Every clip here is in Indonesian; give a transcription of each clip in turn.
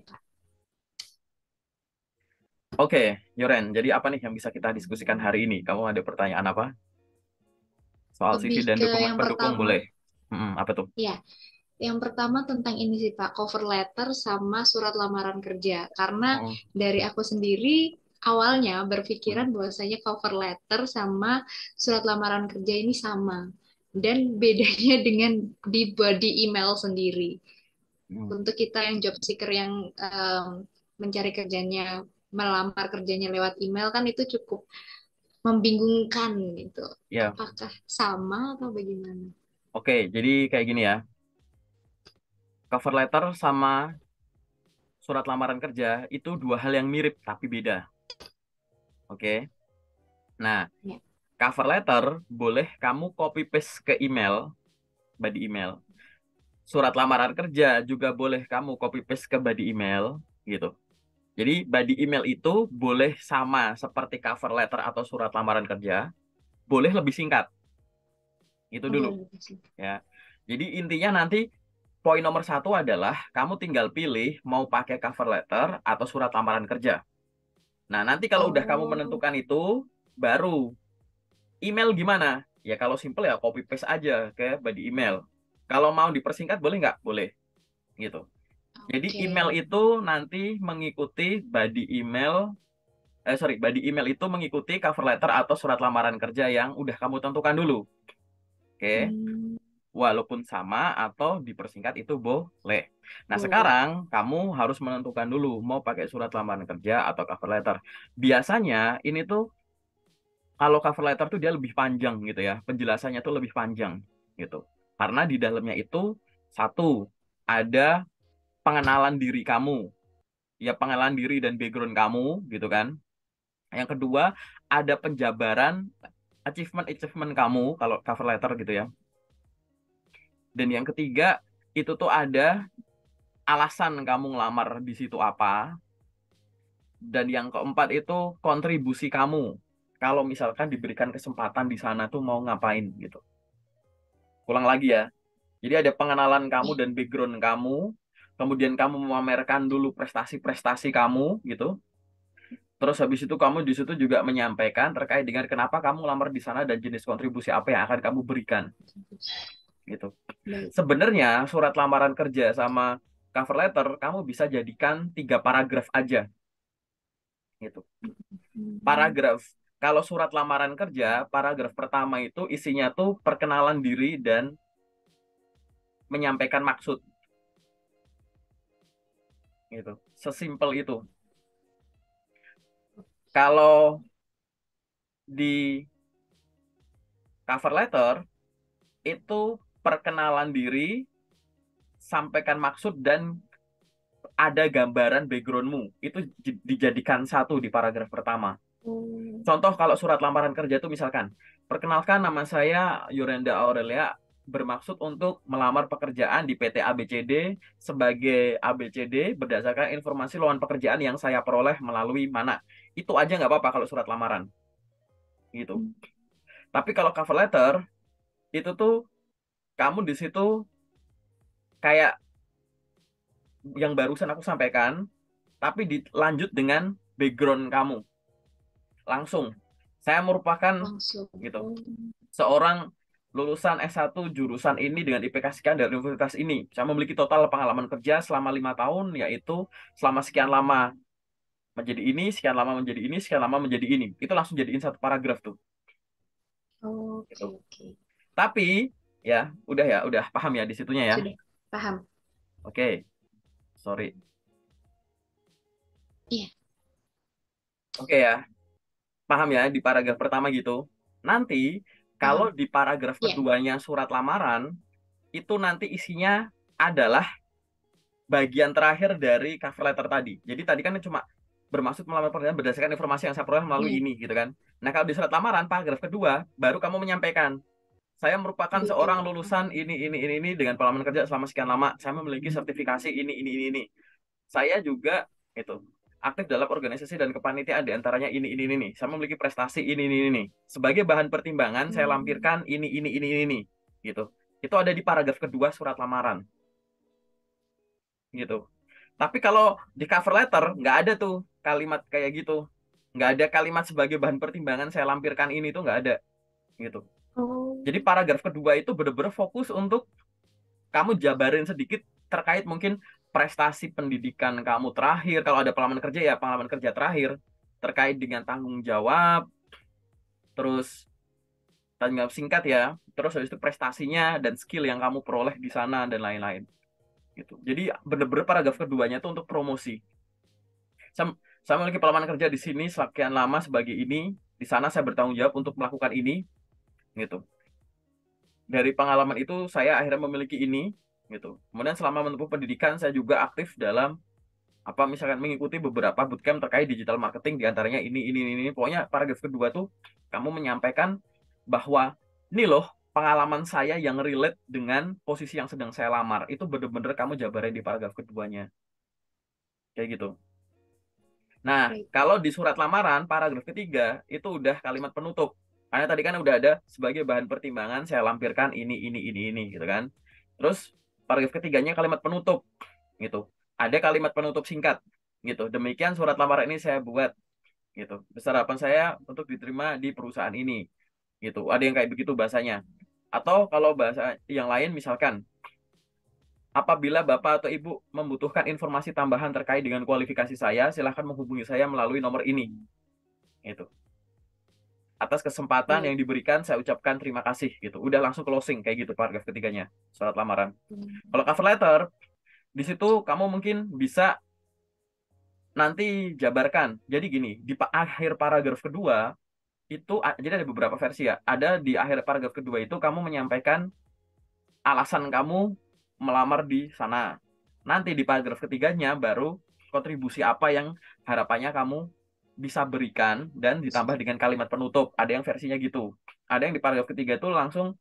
Kak. Oke, Yoren. Jadi apa nih yang bisa kita diskusikan hari ini? Kamu ada pertanyaan apa? Soal CV Lebih dan ke dokumen yang pendukung pertama, boleh. Apa tuh? ya, yang pertama tentang ini sih Pak, cover letter sama surat lamaran kerja. Karena Mm, dari aku sendiri awalnya mm, berpikiran bahwasanya cover letter sama surat lamaran kerja ini sama. Dan bedanya dengan di body email sendiri. mm. Untuk kita yang job seeker yang mencari kerjanya, melamar kerjanya lewat email kan itu cukup membingungkan gitu. Ya, Apakah sama atau bagaimana? oke. Jadi kayak gini ya. Cover letter sama surat lamaran kerja itu dua hal yang mirip tapi beda. Oke. Nah, Ya. cover letter boleh kamu copy paste ke email, body email. Surat lamaran kerja juga boleh kamu copy paste ke body email, gitu. Jadi body email itu boleh sama seperti cover letter atau surat lamaran kerja, boleh lebih singkat. Itu Oh, dulu boleh sih. ya. Jadi intinya nanti poin nomor satu adalah kamu tinggal pilih mau pakai cover letter atau surat lamaran kerja. Nah, nanti kalau udah kamu Oh, menentukan itu, baru email gimana? Ya kalau simple ya copy paste aja ke body email. Kalau mau dipersingkat boleh nggak? Boleh gitu. Jadi oke. email itu nanti mengikuti body email, body email itu mengikuti cover letter atau surat lamaran kerja yang udah kamu tentukan dulu. Oke. Hmm, Walaupun sama atau dipersingkat itu boleh. Nah, boleh. sekarang kamu harus menentukan dulu mau pakai surat lamaran kerja atau cover letter. Biasanya ini tuh kalau cover letter tuh dia lebih panjang gitu ya. Penjelasannya tuh lebih panjang gitu. Karena di dalamnya itu satu ada pengenalan diri kamu, ya pengenalan diri dan background kamu gitu kan. Yang kedua ada penjabaran achievement-achievement kamu kalau cover letter gitu ya. Dan yang ketiga itu tuh ada alasan kamu ngelamar di situ apa. Dan yang keempat itu kontribusi kamu. Kalau misalkan diberikan kesempatan di sana tuh mau ngapain gitu. Ulang lagi ya. Jadi ada pengenalan kamu Ya. dan background kamu. Kemudian kamu memamerkan dulu prestasi-prestasi kamu gitu. Terus habis itu kamu di situ juga menyampaikan terkait dengan kenapa kamu lamar di sana dan jenis kontribusi apa yang akan kamu berikan gitu. Baik. Sebenarnya surat lamaran kerja sama cover letter kamu bisa jadikan 3 paragraf aja gitu. Hmm, Paragraf. Kalau surat lamaran kerja, paragraf pertama itu isinya tuh perkenalan diri dan menyampaikan maksud gitu. Sesimpel itu. Kalau di cover letter itu perkenalan diri, sampaikan maksud dan ada gambaran backgroundmu. Itu dijadikan satu di paragraf pertama. oh, Contoh kalau surat lamaran kerja itu misalkan, perkenalkan nama saya Yurenda Aurelia bermaksud untuk melamar pekerjaan di PT ABCD sebagai ABCD berdasarkan informasi lowongan pekerjaan yang saya peroleh melalui mana. Itu aja nggak apa-apa kalau surat lamaran gitu. hmm, Tapi kalau cover letter itu tuh kamu di situ kayak yang barusan aku sampaikan, tapi dilanjut dengan background kamu langsung. Saya merupakan langsung. gitu Oh, seorang lulusan S1 jurusan ini dengan IPK sekian dari universitas ini. Saya memiliki total pengalaman kerja selama 5 tahun, yaitu selama sekian lama menjadi ini, sekian lama menjadi ini, sekian lama menjadi ini. Itu langsung jadiin satu paragraf tuh. oke, Gitu. oke. Tapi ya, udah paham ya di situnya ya. Sudah paham. Oke, sorry. Iya. Oke ya, paham ya di paragraf pertama gitu. Nanti kalau Paham. di paragraf Iya. keduanya surat lamaran, itu nanti isinya adalah bagian terakhir dari cover letter tadi. Jadi tadi kan cuma bermaksud melamar pekerjaan berdasarkan informasi yang saya peroleh melalui Iya. ini gitu kan. Nah, kalau di surat lamaran paragraf kedua baru kamu menyampaikan saya merupakan seorang Betul. lulusan ini dengan pengalaman kerja selama sekian lama. Saya memiliki sertifikasi ini. Saya juga itu aktif dalam organisasi dan kepanitiaan di antaranya ini. Saya memiliki prestasi ini. Sebagai bahan pertimbangan saya Hmm, lampirkan ini gitu. Itu ada di paragraf kedua surat lamaran gitu. Tapi kalau di cover letter nggak ada tuh kalimat kayak gitu. Nggak ada kalimat sebagai bahan pertimbangan saya lampirkan ini tuh nggak ada gitu. Oh, Jadi paragraf kedua itu benar-benar fokus untuk kamu jabarin sedikit terkait mungkin prestasi pendidikan kamu terakhir. Kalau ada pengalaman kerja ya pengalaman kerja terakhir terkait dengan tanggung jawab, terus tanggung jawab singkat ya, terus habis itu prestasinya dan skill yang kamu peroleh di sana dan lain-lain gitu. Jadi bener-bener paragraf keduanya tuh untuk promosi. Saya, saya memiliki pengalaman kerja di sini sekian lama sebagai ini, di sana saya bertanggung jawab untuk melakukan ini gitu. Dari pengalaman itu saya akhirnya memiliki ini gitu. Kemudian selama menempuh pendidikan saya juga aktif dalam apa misalkan mengikuti beberapa bootcamp terkait digital marketing diantaranya ini. Pokoknya paragraf kedua tuh kamu menyampaikan bahwa ini loh pengalaman saya yang relate dengan posisi yang sedang saya lamar. Itu bener-bener kamu jabarin di paragraf keduanya. Kayak gitu. Nah, baik. kalau di surat lamaran, paragraf ketiga, itu udah kalimat penutup. Karena tadi kan udah ada sebagai bahan pertimbangan saya lampirkan ini, gitu kan. Terus, paragraf ketiganya kalimat penutup, gitu. Ada kalimat penutup singkat, gitu. Demikian surat lamaran ini saya buat, gitu. Besar harapan saya untuk diterima di perusahaan ini, gitu. Ada yang kayak begitu bahasanya. Atau kalau bahasa yang lain, misalkan, apabila Bapak atau Ibu membutuhkan informasi tambahan terkait dengan kualifikasi saya, silakan menghubungi saya melalui nomor ini. Itu. Atas kesempatan Baik. yang diberikan, saya ucapkan terima kasih. Gitu. Udah langsung closing kayak gitu paragraf ketiganya, surat lamaran. Kalau Hmm. cover letter, di situ kamu mungkin bisa nanti jabarkan. Jadi gini, di akhir paragraf kedua itu jadi ada beberapa versi ya. Ada di akhir paragraf kedua itu kamu menyampaikan alasan kamu melamar di sana. Nanti di paragraf ketiganya baru kontribusi apa yang harapannya kamu bisa berikan dan ditambah dengan kalimat penutup. Ada yang versinya gitu. Ada yang di paragraf ketiga itu langsung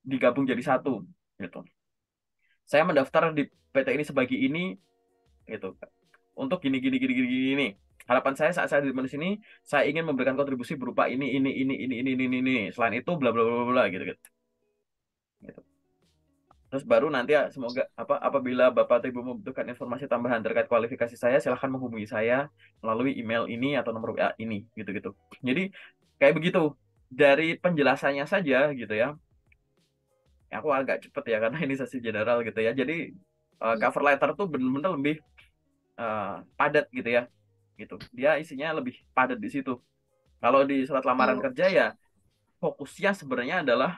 digabung jadi satu gitu. Saya mendaftar di PT ini sebagai ini gitu. Untuk gini. Harapan saya saat saya di sini saya ingin memberikan kontribusi berupa ini. Selain itu bla bla bla bla gitu gitu. Gitu. Terus baru nanti ya semoga apabila Bapak atau Ibu membutuhkan informasi tambahan terkait kualifikasi saya, silahkan menghubungi saya melalui email ini atau nomor WA ini, gitu-gitu. Jadi kayak begitu. Dari penjelasannya saja gitu ya. Aku agak cepet ya karena ini sesi general gitu ya. Jadi Iya. cover letter tuh bener-bener lebih eh, padat gitu ya. Gitu. Dia isinya lebih padat di situ. Kalau di surat lamaran kerja Oke. ya fokusnya sebenarnya adalah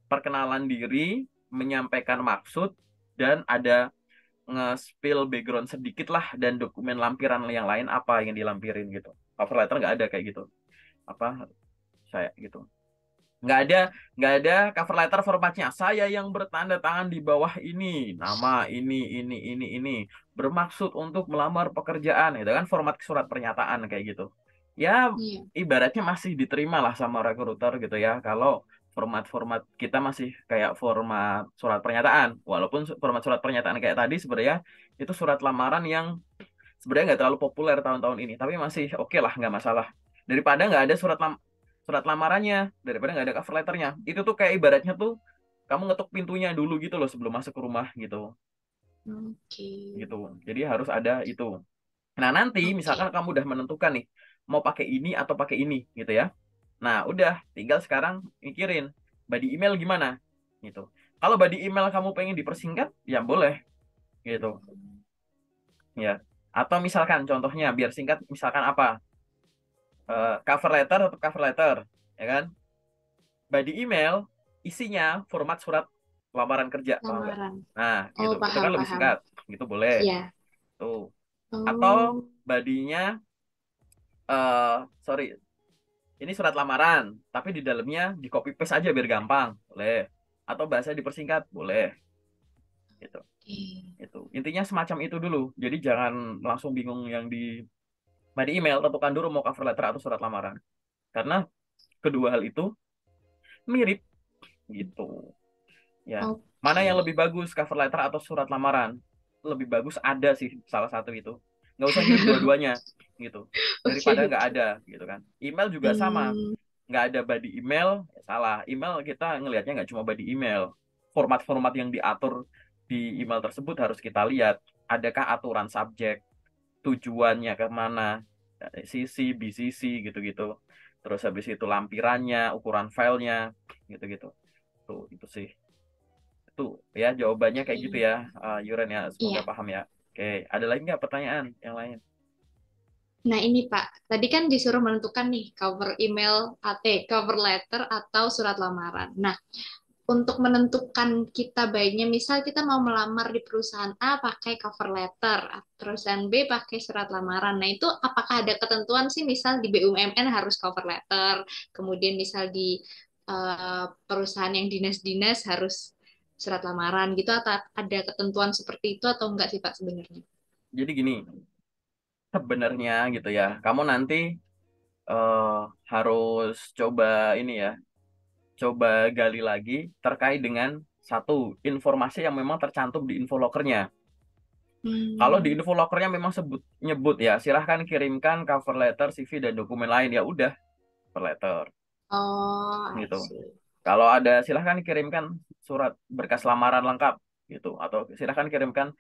perkenalan diri, menyampaikan maksud dan ada nge-spill background sedikit lah dan dokumen lampiran yang lain apa yang dilampirin gitu. Cover letter nggak ada kayak gitu. Apa saya gitu. Nggak ada nggak ada cover letter formatnya. Saya yang bertanda tangan di bawah ini, nama ini bermaksud untuk melamar pekerjaan. Itu kan format surat pernyataan kayak gitu. Ya Iya. ibaratnya masih diterima lah sama rekruter gitu ya. Kalau format-format kita masih kayak format surat pernyataan. Walaupun format surat pernyataan kayak tadi sebenarnya itu surat lamaran yang sebenarnya nggak terlalu populer tahun-tahun ini. Tapi masih oke lah, nggak masalah. Daripada nggak ada surat lamarannya, daripada nggak ada cover letternya. Itu tuh kayak ibaratnya tuh kamu ngetuk pintunya dulu gitu loh sebelum masuk ke rumah gitu. Oke. Gitu. Jadi harus ada itu. Nah, nanti misalkan Oke. kamu udah menentukan nih mau pakai ini atau pakai ini gitu ya. Nah, udah tinggal sekarang mikirin body email gimana gitu. Kalau body email kamu pengen dipersingkat, ya boleh gitu. Ya. Atau misalkan contohnya biar singkat misalkan apa? Cover letter atau cover letter, ya kan? Body email isinya format surat lamaran kerja, paham nggak? Lamaran. Nah, Oh, gitu. Itu paham, kan lebih paham. singkat, gitu boleh. Iya. Tuh. Atau Oh, badinya, sorry, ini surat lamaran, tapi di dalamnya di copy paste aja biar gampang, boleh. Atau bahasa dipersingkat, boleh. Gitu. oke. Itu. Intinya semacam itu dulu. Jadi jangan langsung bingung yang di body email, tentukan dulu mau cover letter atau surat lamaran. Karena kedua hal itu mirip gitu. Ya, mana yang Oke. lebih bagus, cover letter atau surat lamaran? Lebih bagus ada sih salah satu itu. Nggak usah ngirim dua-duanya, gitu. Oke, Daripada nggak oke. ada, gitu kan. Email juga sama, Hmm, nggak ada body email, ya salah. Email kita ngelihatnya nggak cuma body email. Format-format yang diatur di email tersebut harus kita lihat. adakah aturan subjek, tujuannya kemana, CC, BCC gitu-gitu. Terus habis itu lampirannya, ukuran filenya, gitu-gitu. Tuh, itu sih. Itu ya jawabannya kayak gitu Oke. ya, Yuren ya. Semoga Iya. paham ya. Oke, ada lagi nggak pertanyaan yang lain? Nah ini Pak, tadi kan disuruh menentukan nih cover email, cover letter atau surat lamaran. Nah, untuk menentukan kita baiknya, misal kita mau melamar di perusahaan A pakai cover letter, perusahaan B pakai surat lamaran. Nah, itu apakah ada ketentuan sih, misal di BUMN harus cover letter, kemudian misal di perusahaan yang dinas-dinas harus surat lamaran gitu, atau ada ketentuan seperti itu atau enggak sih Pak sebenarnya? Jadi gini, sebenarnya gitu ya, kamu nanti eh, harus coba ini ya, coba gali lagi terkait dengan satu informasi yang memang tercantum di info lokernya. Kalau di Hmm. info lokernya memang nyebut ya, silahkan kirimkan cover letter, CV dan dokumen lain ya udah cover letter Oh, I gitu. see. Kalau ada silahkan kirimkan surat berkas lamaran lengkap gitu, atau silahkan kirimkan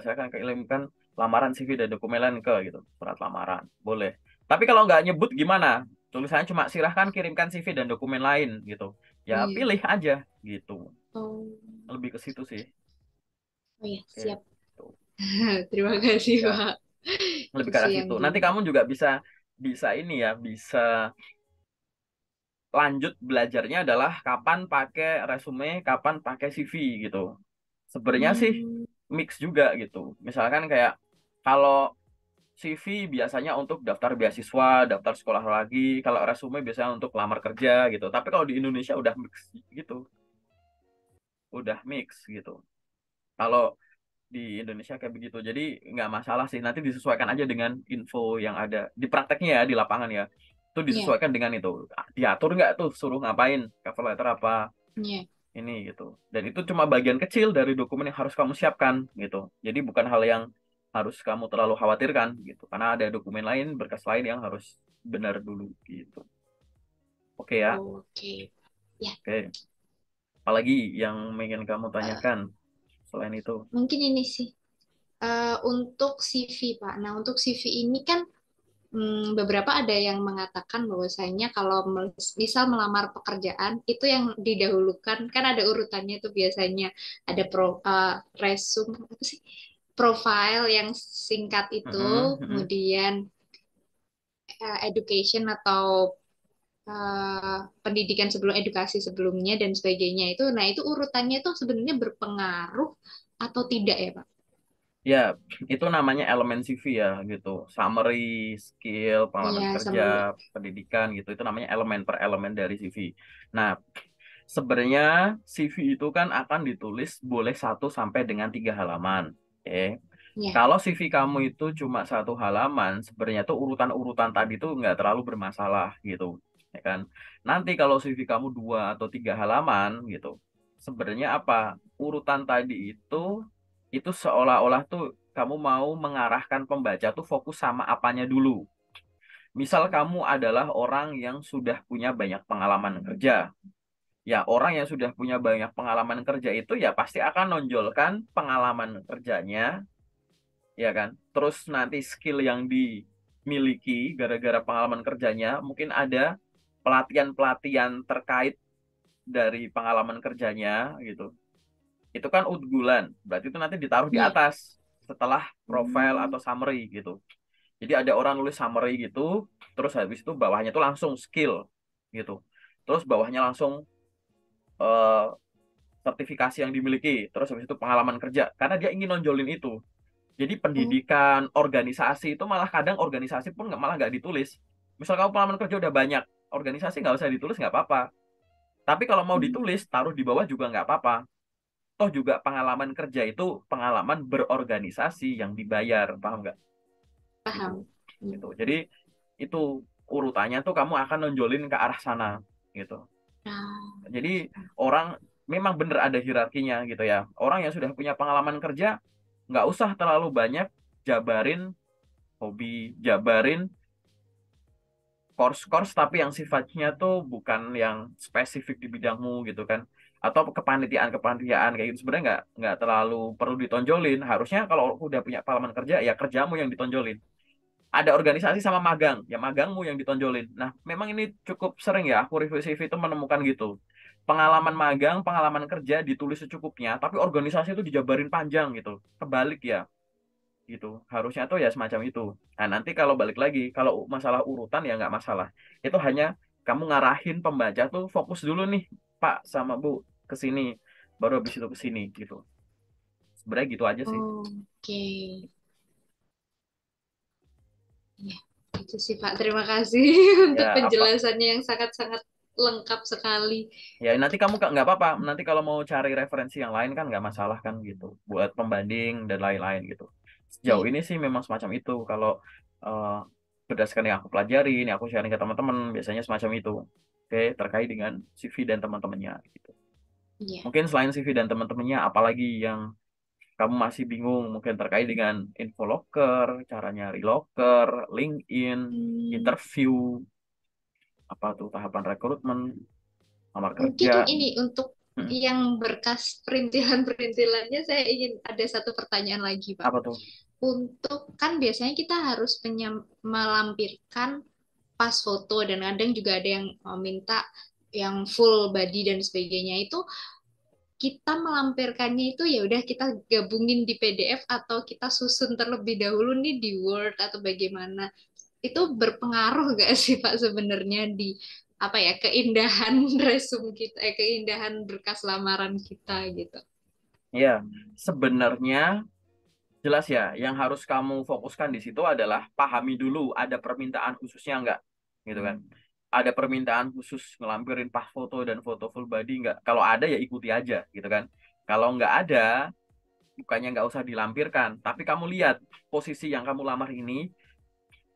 silahkan kirimkan lamaran CV dan dokumen lain ke gitu, surat lamaran boleh. Tapi kalau nggak nyebut gimana? Tulisannya cuma silahkan kirimkan CV dan dokumen lain gitu. Ya Iya. pilih aja gitu. Oh, Lebih ke situ sih. oh ya, Oke. siap. Tuh. Terima kasih, Ya, Pak. lebih ke Itu arah yang situ. di... Nanti kamu juga bisa bisa ini ya, bisa lanjut belajarnya adalah kapan pakai resume, kapan pakai CV gitu. Sebenarnya sih Hmm, mix juga gitu. Misalkan kayak kalau CV biasanya untuk daftar beasiswa, daftar sekolah lagi, kalau resume biasanya untuk lamar kerja gitu. Tapi kalau di Indonesia udah mix gitu, udah mix gitu. Kalau di Indonesia kayak begitu. Jadi nggak masalah sih. Nanti disesuaikan aja dengan info yang ada di prakteknya ya, di lapangan ya. Itu iya, disesuaikan dengan itu. Diatur nggak tuh suruh ngapain, cover letter apa iya. ini gitu. Dan itu cuma bagian kecil dari dokumen yang harus kamu siapkan gitu. Jadi bukan hal yang harus kamu terlalu khawatirkan gitu. Karena ada dokumen lain, berkas lain yang harus benar dulu gitu. Oke ya. Oke. Ya, Oke. Apalagi yang ingin kamu eh, tanyakan selain itu? mungkin ini sih. Untuk CV, Pak. Nah, untuk CV ini kan beberapa ada yang mengatakan bahwasanya kalau misal melamar pekerjaan itu yang didahulukan kan ada urutannya tuh biasanya ada resume apa sih, profile yang singkat itu, Mm-mm, mm-mm. kemudian education atau pendidikan sebelum edukasi sebelumnya dan sebagainya itu. Nah, itu urutannya itu sebenarnya berpengaruh atau tidak ya, Pak? Ya, itu namanya elemen CV ya gitu. Summary, skill, pengalaman Iya, kerja, summary. pendidikan gitu. Itu namanya elemen per elemen dari CV. Nah, sebenarnya CV itu kan akan ditulis boleh 1 sampai dengan 3 halaman. Oke. Ya. Kalau CV kamu itu cuma 1 halaman, sebenarnya tuh urutan-urutan tadi tuh nggak terlalu bermasalah gitu. Ya kan? Nanti kalau CV kamu 2 atau 3 halaman gitu, sebenarnya apa? Urutan tadi itu seolah-olah tuh kamu mau mengarahkan pembaca tuh fokus sama apanya dulu. Misal kamu adalah orang yang sudah punya banyak pengalaman kerja. Ya, orang yang sudah punya banyak pengalaman kerja itu ya pasti akan nonjolkan pengalaman kerjanya, ya kan? Terus nanti skill yang dimiliki gara-gara pengalaman kerjanya, mungkin ada pelatihan-pelatihan terkait dari pengalaman kerjanya gitu. Itu kan unggulan, berarti itu nanti ditaruh di Ya. atas setelah profile Hmm. atau summary gitu. Jadi ada orang nulis summary gitu, terus habis itu bawahnya tuh langsung skill gitu. Terus bawahnya langsung eh, sertifikasi yang dimiliki, terus habis itu pengalaman kerja, karena dia ingin nonjolin itu. Jadi Oh. pendidikan, organisasi itu malah kadang organisasi pun malah nggak ditulis. Misal kamu pengalaman kerja udah banyak, organisasi nggak usah ditulis nggak apa-apa. Tapi kalau mau Hmm. ditulis, taruh di bawah juga nggak apa-apa. Toh juga pengalaman kerja itu pengalaman berorganisasi yang dibayar, paham nggak? Gitu, Paham. Hmm. gitu. Jadi itu urutannya tuh kamu akan nonjolin ke arah sana, gitu. Ah, Jadi orang memang bener ada hierarkinya gitu ya. Orang yang sudah punya pengalaman kerja nggak usah terlalu banyak jabarin hobi, jabarin course-course tapi yang sifatnya tuh bukan yang spesifik di bidangmu gitu kan. atau kepanitiaan kayak gitu sebenarnya nggak terlalu perlu ditonjolin. Harusnya kalau udah punya pengalaman kerja ya kerjamu yang ditonjolin. Ada organisasi sama magang, ya magangmu yang ditonjolin. Nah, memang ini cukup sering ya, aku review CV itu menemukan gitu. Pengalaman magang, pengalaman kerja ditulis secukupnya, tapi organisasi itu dijabarin panjang gitu. Kebalik ya, gitu. Harusnya tuh ya semacam itu. Nah, nanti kalau balik lagi, kalau masalah urutan ya nggak masalah. Itu hanya kamu ngarahin pembaca tuh fokus dulu nih, Pak sama Bu, ke sini. Baru habis itu ke sini gitu. Sebenarnya gitu aja sih. Oke. Ya, itu sih Pak. Terima kasih untuk Ya, apa penjelasannya yang sangat-sangat lengkap sekali. Ya nanti kamu nggak apa-apa. Nanti kalau mau cari referensi yang lain kan nggak masalah kan gitu. Buat pembanding dan lain-lain gitu. Sejauh Iya. ini sih memang semacam itu. Kalau eh, berdasarkan yang aku pelajari, ini aku sharing ke teman-teman, biasanya semacam itu. Oke, terkait dengan CV dan teman-temannya gitu. Iya. Mungkin selain CV dan teman-temannya, apalagi yang kamu masih bingung, mungkin terkait dengan info locker, cara nyari locker, LinkedIn, Hmm, interview, apa tuh tahapan rekrutmen, lamar mungkin kerja, ini untuk Mm-mm. yang berkas perintilan-perintilannya saya ingin ada satu pertanyaan lagi, Pak. Apa tuh? Untuk kan biasanya kita harus melampirkan pas foto dan kadang juga ada yang minta yang full body dan sebagainya itu kita melampirkannya itu ya udah kita gabungin di PDF atau kita susun terlebih dahulu nih di Word atau bagaimana itu berpengaruh gak sih Pak sebenarnya di apa ya keindahan resume kita keindahan berkas lamaran kita gitu. Ya, sebenarnya jelas ya, yang harus kamu fokuskan di situ adalah pahami dulu ada permintaan khususnya nggak, gitu kan? Ada permintaan khusus ngelampirin pas foto dan foto full body nggak? Kalau ada ya ikuti aja, gitu kan? Kalau nggak ada, bukannya nggak usah dilampirkan, tapi kamu lihat posisi yang kamu lamar ini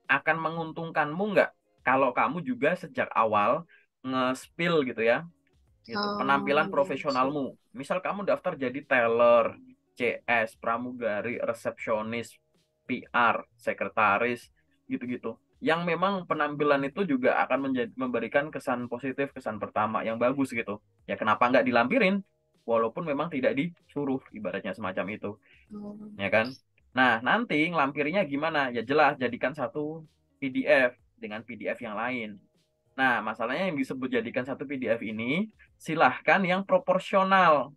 akan menguntungkanmu nggak? Kalau kamu juga sejak awal nge-spill gitu ya, gitu. Oh Penampilan iya sih. profesionalmu. Misal kamu daftar jadi teller, CS, pramugari, resepsionis, PR, sekretaris, gitu-gitu. Yang memang penampilan itu juga akan memberikan kesan positif, kesan pertama yang bagus gitu. Ya kenapa nggak dilampirin? Walaupun memang tidak disuruh, ibaratnya semacam itu, Oh. ya kan? Nah, nanti ngelampirinya gimana? Ya jelas, jadikan satu PDF dengan PDF yang lain. Nah, masalahnya yang disebut jadikan satu PDF ini, silahkan yang proporsional.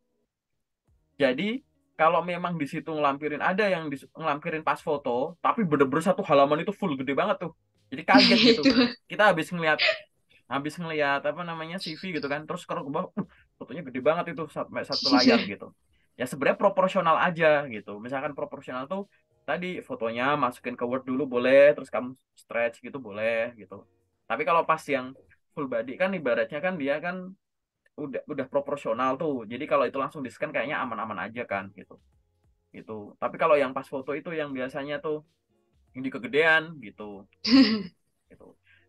Jadi, kalau memang di situ ngelampirin, ada yang ngelampirin pas foto, tapi bener-bener satu halaman itu full gede banget tuh. Jadi kaget gitu. Itu. Kita habis ngelihat apa namanya CV gitu kan, terus scroll ke bawah, fotonya gede banget itu sampai satu layar gitu. Ya sebenarnya proporsional aja gitu. Misalkan proporsional tuh tadi fotonya masukin ke Word dulu boleh, terus kamu stretch gitu boleh gitu. Tapi kalau pas yang full body kan ibaratnya kan dia kan udah proporsional tuh. Jadi kalau itu langsung di-scan kayaknya aman-aman aja kan gitu. Gitu. Tapi kalau yang pas foto itu yang biasanya tuh yang di kegedean gitu. Gitu.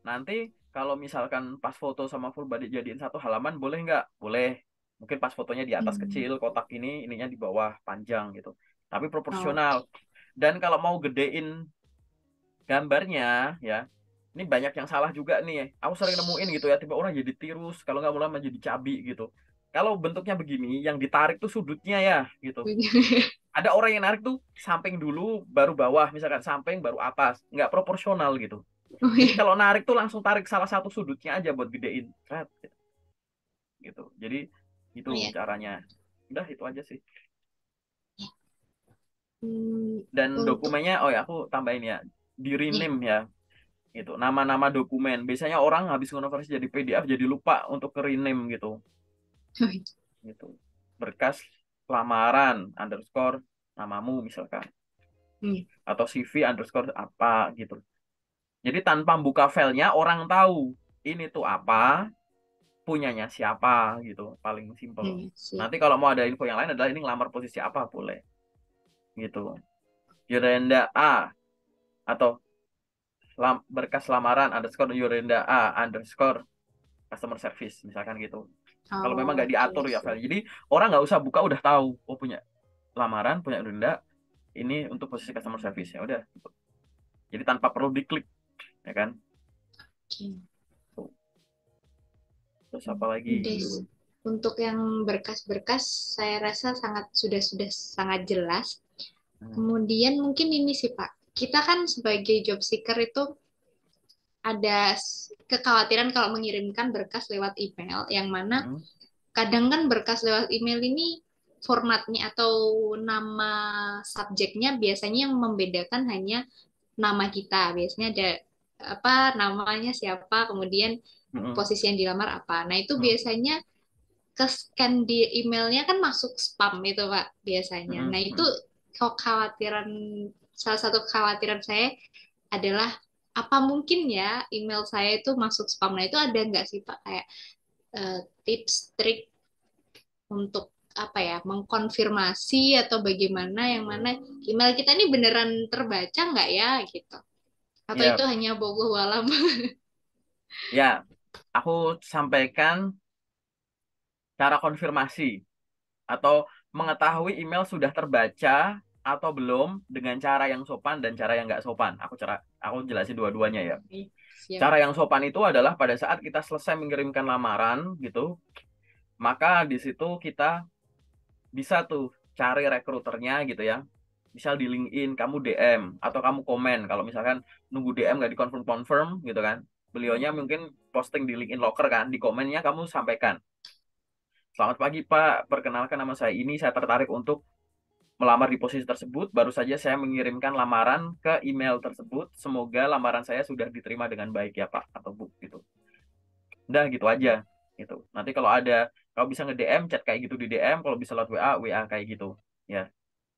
Nanti kalau misalkan pas foto sama full body jadiin satu halaman boleh nggak? Boleh. Mungkin pas fotonya di atas Hmm. kecil, kotak ini, ininya di bawah panjang gitu. Tapi proporsional. Oke. Dan kalau mau gedein gambarnya, ya, ini banyak yang salah juga nih. Aku sering nemuin gitu ya, tiba orang jadi tirus, kalau nggak mau lama jadi cabi gitu. Kalau bentuknya begini, yang ditarik tuh sudutnya ya, gitu. Ada orang yang narik tuh samping dulu, baru bawah, misalkan samping, baru atas. Nggak proporsional gitu. Oh Jadi iya. kalau narik tuh langsung tarik salah satu sudutnya aja buat gedein. Set, gitu. Jadi itu Oh iya. caranya. Udah itu aja sih. Hmm, Dan untuk dokumennya, oh ya aku tambahin ya, di nih. rename ya. Itu nama-nama dokumen. Biasanya orang habis konversi jadi PDF jadi lupa untuk ke rename gitu. Gitu. Berkas lamaran underscore namamu misalkan. Hmm. Atau CV underscore apa gitu. Jadi tanpa buka filenya orang tahu ini tuh apa, punyanya siapa gitu. Paling simple. Hmm, siap. Nanti kalau mau ada info yang lain adalah ini ngelamar posisi apa boleh gitu. Yurenda A atau berkas lamaran underscore Yurenda A underscore customer service misalkan gitu. Kalau memang nggak Oke, diatur ya file. siap. Jadi orang nggak usah buka udah tahu oh punya lamaran, punya Yurenda ini untuk posisi customer service ya udah. Jadi tanpa perlu diklik ya kan. Oke. Tuh. Terus apa Hmm, lagi? udah. Untuk yang berkas-berkas saya rasa sudah sangat jelas. Hmm. Kemudian mungkin ini sih Pak, kita kan sebagai job seeker itu ada kekhawatiran kalau mengirimkan berkas lewat email, yang mana Hmm. kadang kan berkas lewat email ini formatnya atau nama subjeknya biasanya yang membedakan hanya nama kita. Biasanya ada apa namanya siapa, kemudian Hmm. posisi yang dilamar apa. Nah, itu Hmm. biasanya ke scan di emailnya kan masuk spam itu Pak biasanya. Hmm. Nah, itu Hmm. kekhawatiran salah satu kekhawatiran saya adalah apa mungkin ya email saya itu masuk spam. Nah, itu ada nggak sih Pak kayak tips trik untuk apa ya mengkonfirmasi atau bagaimana yang mana email kita ini beneran terbaca nggak ya gitu, atau itu Ya, hanya bohong walam. ya, aku sampaikan cara konfirmasi atau mengetahui email sudah terbaca atau belum dengan cara yang sopan dan cara yang nggak sopan. Aku jelasin dua-duanya ya. Siap. Cara yang sopan itu adalah pada saat kita selesai mengirimkan lamaran gitu, maka di situ kita bisa tuh cari rekruternya gitu ya. Misal di LinkedIn kamu DM atau kamu komen kalau misalkan nunggu DM nggak dikonfirm-confirm gitu kan. Beliaunya mungkin posting di LinkedIn Locker kan, di komennya kamu sampaikan. Selamat pagi Pak, perkenalkan nama saya ini, saya tertarik untuk melamar di posisi tersebut. Baru saja saya mengirimkan lamaran ke email tersebut. Semoga lamaran saya sudah diterima dengan baik ya Pak atau Bu gitu. Udah gitu aja gitu. Nanti kalau ada kalau bisa nge-DM chat kayak gitu di DM, kalau bisa lewat WA, WA kayak gitu. Ya.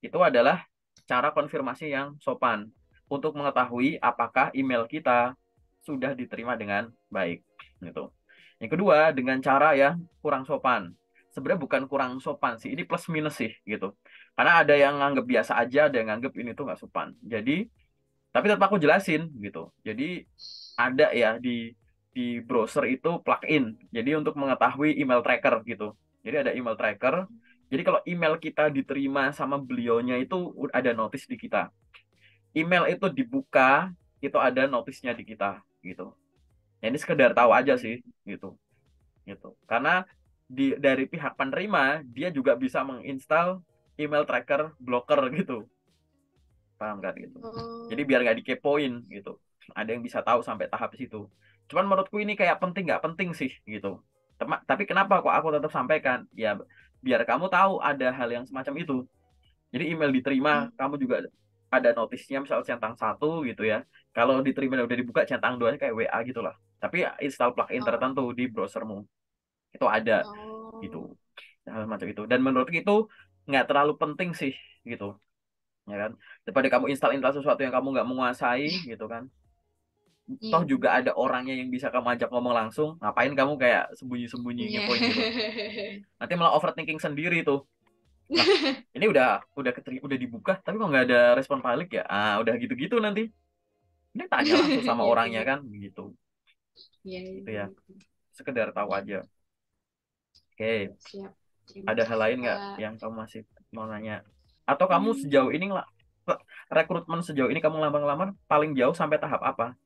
Itu adalah cara konfirmasi yang sopan untuk mengetahui apakah email kita sudah diterima dengan baik gitu. Yang kedua, dengan cara yang kurang sopan. Sebenarnya bukan kurang sopan sih, ini plus minus sih gitu. Karena ada yang nganggap biasa aja, ada yang nganggap ini tuh nggak sopan. Jadi, tapi tetap aku jelasin gitu. Jadi ada ya di browser itu plugin. Jadi untuk mengetahui email tracker gitu. Jadi ada email tracker. Jadi kalau email kita diterima sama beliaunya itu ada notice di kita. Email itu dibuka, itu ada notisnya di kita gitu. Ya, ini sekedar tahu aja sih gitu. Gitu. Karena dari pihak penerima dia juga bisa menginstal email tracker blocker gitu. Paham kan gitu. Jadi Oh, biar nggak dikepoin gitu. Ada yang bisa tahu sampai tahap situ. Cuman menurutku ini kayak penting nggak penting sih gitu. Tapi kenapa kok aku tetap sampaikan? Ya biar kamu tahu ada hal yang semacam itu. Jadi email diterima, hmm. kamu juga ada notisnya misal centang satu gitu ya. Kalau diterima dan udah dibuka centang dua kayak WA gitu lah. Tapi install plugin Oh, tertentu di browsermu. Itu ada gitu. oh, Hal macam itu. Dan menurutku itu nggak terlalu penting sih gitu. Ya kan? Daripada kamu install sesuatu yang kamu nggak menguasai gitu kan. iya Toh juga benar. ada orangnya yang bisa kamu ajak ngomong langsung. Ngapain kamu kayak sembunyi-sembunyi Iya. ngepoin gitu. Nanti malah overthinking sendiri tuh. Lah, ini udah dibuka, tapi kok nggak ada respon balik ya? Ah, udah gitu-gitu nanti. Ini tanya langsung sama Iya orangnya benar. kan, gitu. Iya, iya, Gitu ya. benar. Sekedar tahu Iya, aja. Oke, siap. Terima ada hal kasih lain nggak Pak. yang kamu masih mau nanya? Atau kamu sejauh Hmm, ini lah, rekrutmen sejauh ini kamu lamar-lamar paling jauh sampai tahap apa?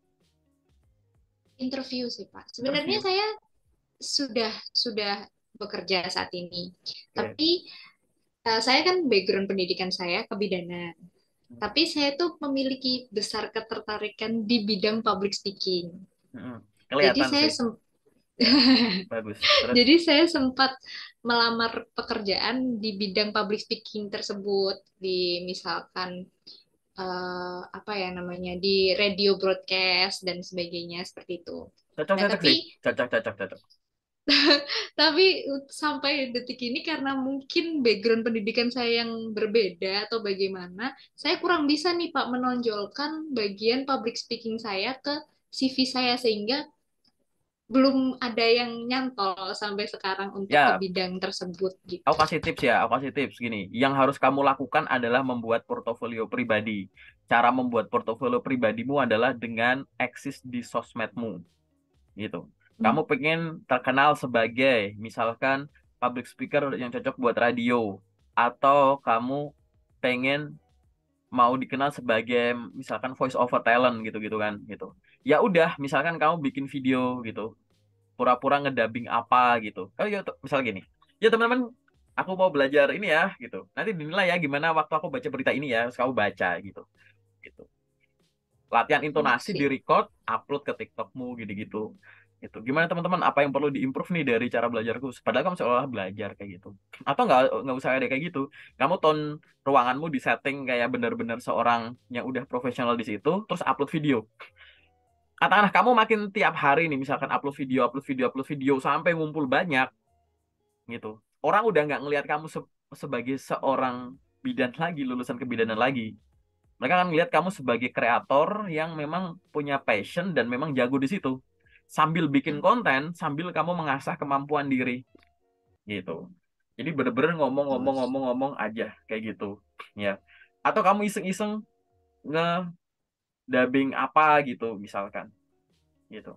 interview sih Pak. Sebenarnya Interview. saya sudah bekerja saat ini. Oke. Tapi saya kan background pendidikan saya kebidanan. Tapi saya tuh memiliki besar ketertarikan di bidang public speaking. Mm-mm. Jadi Kelihatan saya sih. Ya, bagus. Terus, jadi saya sempat melamar pekerjaan di bidang public speaking tersebut di misalkan apa ya namanya di radio broadcast dan sebagainya seperti itu. Nah, cocok-cocok sih. Cocok, cocok, cocok. tapi sampai detik ini karena mungkin background pendidikan saya yang berbeda atau bagaimana, saya kurang bisa nih Pak menonjolkan bagian public speaking saya ke CV saya sehingga belum ada yang nyantol sampai sekarang untuk ke Ya, bidang tersebut aku gitu. kasih tips ya, aku kasih tips gini. Yang harus kamu lakukan adalah membuat portofolio pribadi. Cara membuat portofolio pribadimu adalah dengan eksis di sosmedmu, gitu. Kamu Hmm. pengen terkenal sebagai, misalkan, public speaker yang cocok buat radio, atau kamu pengen mau dikenal sebagai, misalkan, voice over talent gitu-gitu kan, gitu. Ya udah, misalkan kamu bikin video gitu. pura-pura ngedubbing apa gitu. Oh ya, misal gini, ya teman-teman, aku mau belajar ini ya, gitu. Nanti dinilai ya gimana waktu aku baca berita ini ya, terus kamu baca gitu. Gitu. Latihan Iya intonasi sih. di record, upload ke TikTokmu gitu-gitu. Itu gimana teman-teman? Apa yang perlu diimprove nih dari cara belajarku? Padahal kamu seolah belajar kayak gitu. Atau nggak usah ada kayak gitu. Kamu tone ruanganmu di setting kayak benar-benar seorang yang udah profesional di situ, terus upload video. Katakanlah kamu makin tiap hari nih, misalkan upload video, upload video, upload video sampai ngumpul banyak gitu. Orang udah nggak ngelihat kamu sebagai seorang bidan lagi, lulusan kebidanan lagi. Mereka akan ngelihat kamu sebagai kreator yang memang punya passion dan memang jago di situ. Sambil bikin konten, sambil kamu mengasah kemampuan diri gitu. Jadi bener-bener Terus. ngomong-ngomong-ngomong aja kayak gitu ya. Atau kamu iseng-iseng nge-dubbing apa gitu misalkan gitu.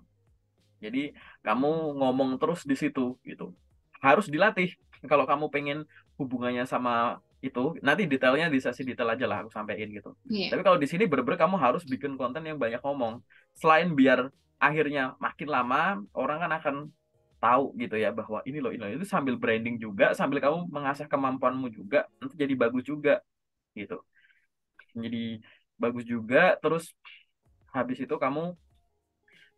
Jadi kamu ngomong terus di situ gitu. Harus dilatih. Kalau kamu pengen hubungannya sama itu, nanti detailnya di sesi detail aja lah aku sampein gitu. Iya. Tapi kalau di sini bener-bener kamu harus bikin konten yang banyak ngomong. Selain biar akhirnya makin lama orang kan akan tahu gitu ya bahwa ini loh itu sambil branding juga, sambil kamu mengasah kemampuanmu juga, nanti jadi bagus juga gitu. Jadi bagus juga, terus habis itu kamu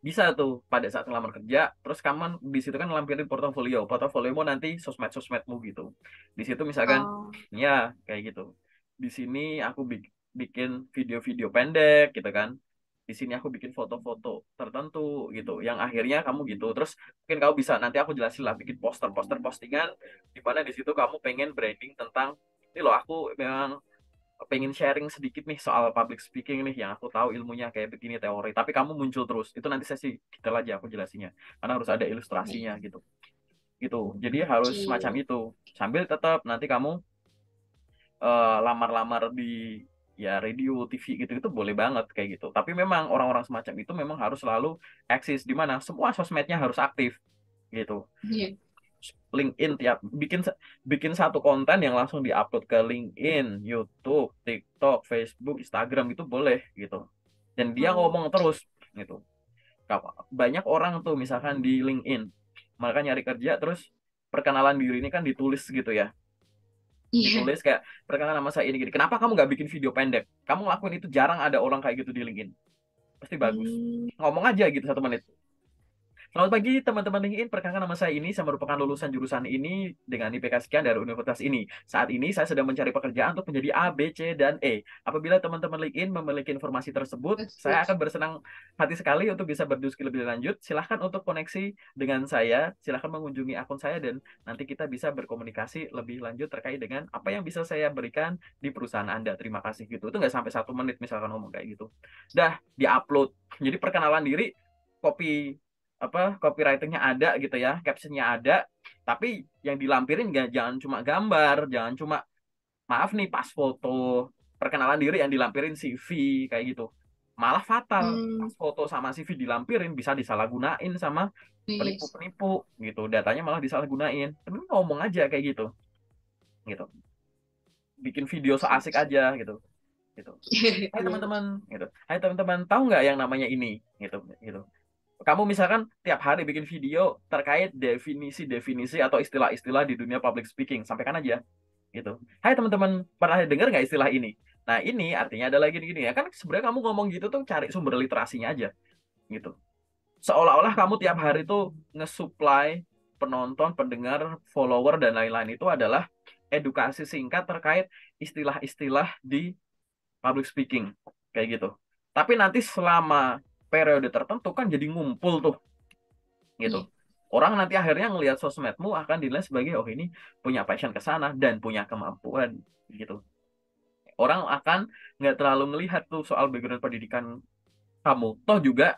bisa tuh pada saat ngelamar kerja, terus kamu di situ kan ngelampirin portofolio. Portofoliomu nanti sosmed-sosmedmu gitu. Di situ misalkan, Oh. ya kayak gitu. Di sini aku bikin video-video pendek gitu kan. Di sini aku bikin foto-foto tertentu gitu. Yang akhirnya kamu gitu. Terus mungkin kamu bisa nanti aku jelasin lah bikin poster-poster postingan di mana di situ kamu pengen branding tentang ini loh aku memang pengen sharing sedikit nih soal public speaking nih yang aku tahu ilmunya kayak begini teori tapi kamu muncul terus itu nanti sesi detail aja aku jelasinnya karena harus ada ilustrasinya Baik. gitu gitu jadi harus semacam Oke. itu sambil tetap nanti kamu lamar-lamar di ya radio TV gitu itu boleh banget kayak gitu tapi memang orang-orang semacam itu memang harus selalu eksis di mana semua sosmednya harus aktif gitu Iya. LinkedIn tiap bikin satu konten yang langsung diupload ke LinkedIn, YouTube, TikTok, Facebook, Instagram itu boleh gitu. Dan dia Oh. ngomong terus gitu. Banyak orang tuh misalkan di LinkedIn, mereka nyari kerja terus perkenalan diri ini kan ditulis gitu ya. Iya. Ditulis kayak perkenalan nama saya ini gini. Kenapa kamu nggak bikin video pendek? Kamu ngelakuin itu jarang ada orang kayak gitu di LinkedIn. Pasti bagus. Hmm. Ngomong aja gitu 1 menit. Selamat pagi teman-teman LinkedIn, perkenalkan nama saya ini, saya merupakan lulusan jurusan ini dengan IPK sekian dari universitas ini. Saat ini saya sedang mencari pekerjaan untuk menjadi A, B, C, dan E. Apabila teman-teman LinkedIn memiliki informasi tersebut, saya akan bersenang hati sekali untuk bisa berdiskusi lebih lanjut. Silahkan untuk koneksi dengan saya, silahkan mengunjungi akun saya dan nanti kita bisa berkomunikasi lebih lanjut terkait dengan apa yang bisa saya berikan di perusahaan Anda. Terima kasih gitu. Itu nggak sampai 1 menit misalkan ngomong kayak gitu. Dah, diupload. Jadi perkenalan diri, copy apa copywritingnya ada gitu ya, captionnya ada, tapi yang dilampirin jangan cuma gambar, jangan cuma maaf nih pas foto perkenalan diri yang dilampirin CV kayak gitu. Malah fatal, Hmm. pas foto sama CV dilampirin bisa disalahgunain sama Yes. penipu-penipu gitu. Datanya malah disalahgunain. Tapi ngomong aja kayak gitu. Gitu. Bikin video so Siap, asik siap. aja gitu. Gitu. Hai Iya. teman-teman, gitu. Hai teman-teman, tahu nggak yang namanya ini? Gitu, gitu. Kamu misalkan tiap hari bikin video terkait definisi-definisi atau istilah-istilah di dunia public speaking, sampaikan aja gitu. Hai teman-teman, pernah dengar nggak istilah ini? Nah ini artinya adalah gini-gini ya kan sebenarnya kamu ngomong gitu tuh cari sumber literasinya aja gitu. Seolah-olah kamu tiap hari tuh nge-supply penonton, pendengar, follower dan lain-lain itu adalah edukasi singkat terkait istilah-istilah di public speaking kayak gitu. Tapi nanti selama periode tertentu kan jadi ngumpul tuh gitu. Iya. Orang nanti akhirnya ngelihat sosmedmu akan dinilai sebagai oh ini punya passion ke sana dan punya kemampuan gitu. Orang akan nggak terlalu ngelihat tuh soal background pendidikan kamu. Toh juga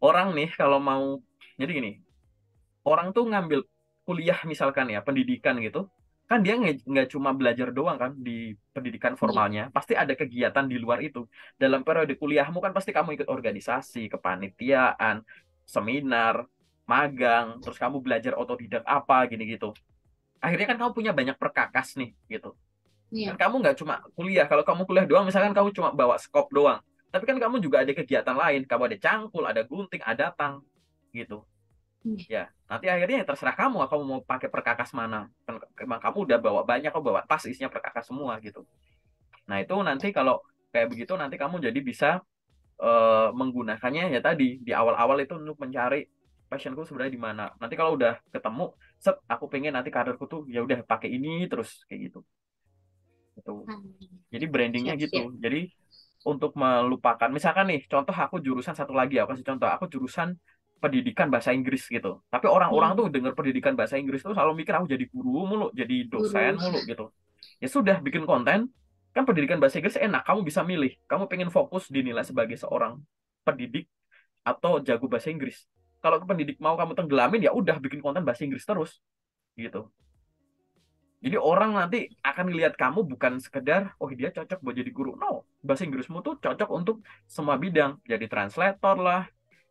orang nih kalau mau jadi gini, orang tuh ngambil kuliah misalkan ya pendidikan gitu, kan dia nggak cuma belajar doang kan di pendidikan Iya. formalnya, pasti ada kegiatan di luar itu. Dalam periode kuliahmu kan pasti kamu ikut organisasi, kepanitiaan, seminar, magang, terus kamu belajar otodidak apa gini gitu. Akhirnya kan kamu punya banyak perkakas nih gitu. Kan Iya. kamu nggak cuma kuliah, kalau kamu kuliah doang misalkan kamu cuma bawa skop doang. Tapi kan kamu juga ada kegiatan lain, kamu ada cangkul, ada gunting, ada tang gitu. Hmm. Ya, nanti akhirnya ya terserah kamu mau pakai perkakas mana. Kan emang kamu udah bawa banyak, kamu bawa tas isinya perkakas semua gitu. Nah, itu nanti kalau kayak begitu nanti kamu jadi bisa menggunakannya ya tadi di awal-awal itu untuk mencari passionku sebenarnya di mana. Nanti kalau udah ketemu, set aku pengen nanti karirku tuh ya udah pakai ini terus kayak gitu. Gitu. Hmm. Jadi brandingnya gitu. Siap-siap. Jadi untuk melupakan, misalkan nih, contoh aku jurusan satu lagi, aku kasih contoh, aku jurusan pendidikan bahasa Inggris gitu. Tapi orang-orang tuh Hmm. dengar pendidikan bahasa Inggris tuh selalu mikir aku jadi guru mulu, jadi dosen Guru. mulu gitu. Ya sudah, bikin konten, kan pendidikan bahasa Inggris enak, kamu bisa milih. Kamu pengen fokus dinilai sebagai seorang pendidik atau jago bahasa Inggris. Kalau ke pendidik mau kamu tenggelamin, ya udah bikin konten bahasa Inggris terus gitu. Jadi orang nanti akan lihat kamu bukan sekedar, oh dia cocok buat jadi guru. No, bahasa Inggrismu tuh cocok untuk semua bidang. Jadi translator lah,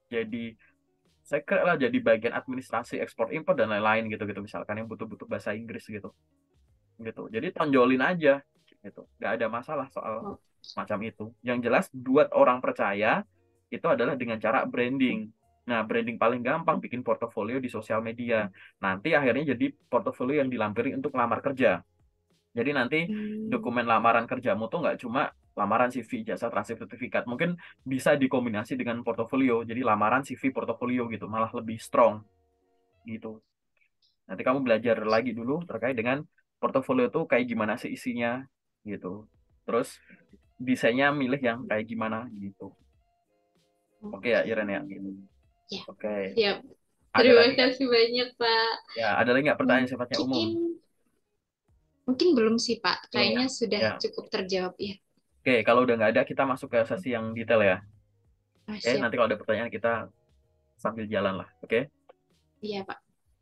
jadi sekret lah, jadi bagian administrasi ekspor impor dan lain-lain gitu-gitu. Misalkan yang butuh-butuh bahasa Inggris gitu. Gitu. Jadi tonjolin aja gitu. Gak ada masalah soal Oh. macam itu. Yang jelas buat orang percaya itu adalah dengan cara branding. Nah, branding paling gampang bikin portofolio di sosial media. Nanti akhirnya jadi portofolio yang dilampiri untuk lamar kerja. Jadi nanti Hmm. dokumen lamaran kerjamu tuh nggak cuma lamaran CV, ijazah, transkrip, sertifikat. Mungkin bisa dikombinasi dengan portofolio. Jadi lamaran CV, portofolio gitu, malah lebih strong gitu. Nanti kamu belajar lagi dulu terkait dengan portofolio tuh kayak gimana sih isinya gitu. Terus desainnya milih yang kayak gimana gitu. Oke ya, Oke. Iren ya gitu. Ya, Oke. siap. Ada Terima lagi nggak? kasih banyak, Pak. Ya, ada lagi nggak pertanyaan sifatnya umum? Mungkin mungkin belum sih, Pak. Belum ya? Kayaknya sudah Ya. cukup terjawab ya. Oke, kalau udah nggak ada, kita masuk ke sesi yang detail ya. Ah, Oke, siap. nanti kalau ada pertanyaan kita sambil jalan lah. Oke? Iya, Pak.